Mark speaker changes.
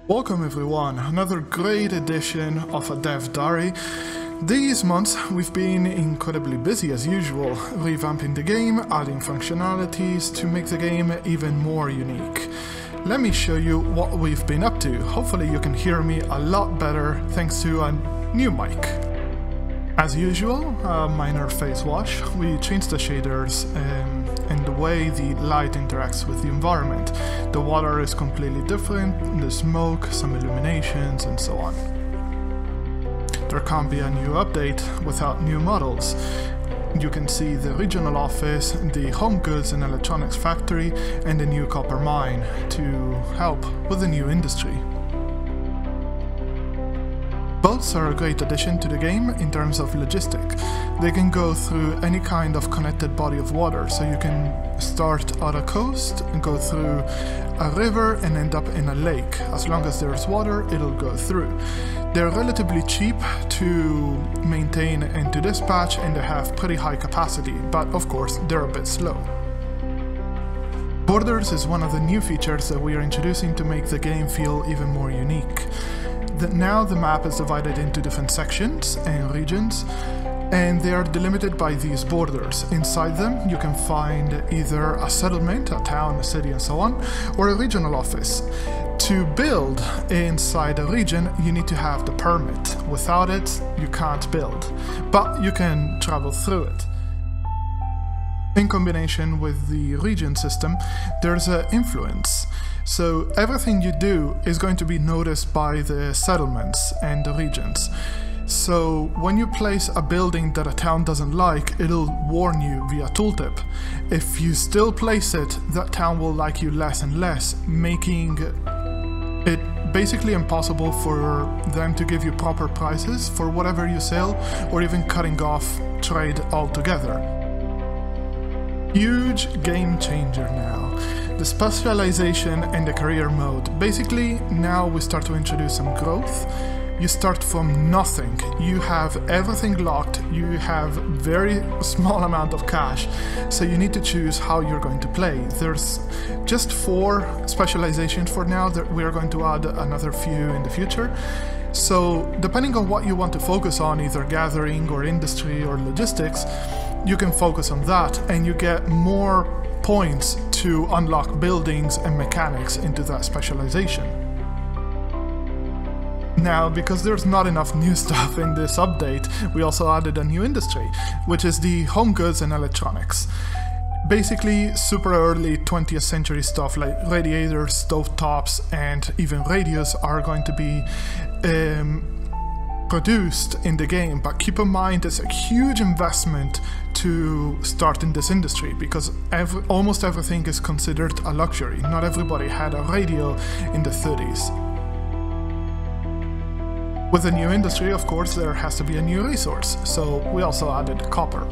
Speaker 1: Welcome everyone, another great edition of a Dev Diary. These months we've been incredibly busy as usual, revamping the game, adding functionalities to make the game even more unique. Let me show you what we've been up to. Hopefully you can hear me a lot better thanks to a new mic. As usual, a minor face wash. We changed the shaders and the way the light interacts with the environment. The water is completely different, the smoke, some illuminations and so on. There can't be a new update without new models. You can see the regional office, the home goods and electronics factory and the new copper mine to help with the new industry. Boats are a great addition to the game in terms of logistic. They can go through any kind of connected body of water, so you can start at a coast and go through a river and end up in a lake. As long as there's water, it'll go through. They're relatively cheap to maintain and to dispatch, and they have pretty high capacity, but of course they're a bit slow. Borders is one of the new features that we are introducing to make the game feel even more unique. Now the map is divided into different sections and regions, and they are delimited by these borders. Inside them you can find either a settlement, a town, a city and so on, or a regional office. To build inside a region you need to have the permit. Without it you can't build, but you can travel through it. In combination with the region system, there's an influence. So everything you do is going to be noticed by the settlements and the regions. So when you place a building that a town doesn't like, it'll warn you via tooltip. If you still place it, that town will like you less and less, making it basically impossible for them to give you proper prices for whatever you sell, or even cutting off trade altogether. Huge game changer now. The specialization and the career mode. Basically, now we start to introduce some growth. You start from nothing. You have everything locked. You have very small amount of cash. So you need to choose how you're going to play. There's just 4 specializations for now. That we are going to add another few in the future. So depending on what you want to focus on, either gathering or industry or logistics, you can focus on that and you get more points to unlock buildings and mechanics into that specialization. Now, because there's not enough new stuff in this update, we also added a new industry, which is the home goods and electronics. Basically, super early 20th century stuff like radiators, stovetops, and even radios are going to be produced in the game, but keep in mind it's a huge investment to start in this industry because almost everything is considered a luxury. Not everybody had a radio in the 30s. With a new industry, of course, there has to be a new resource, so we also added copper.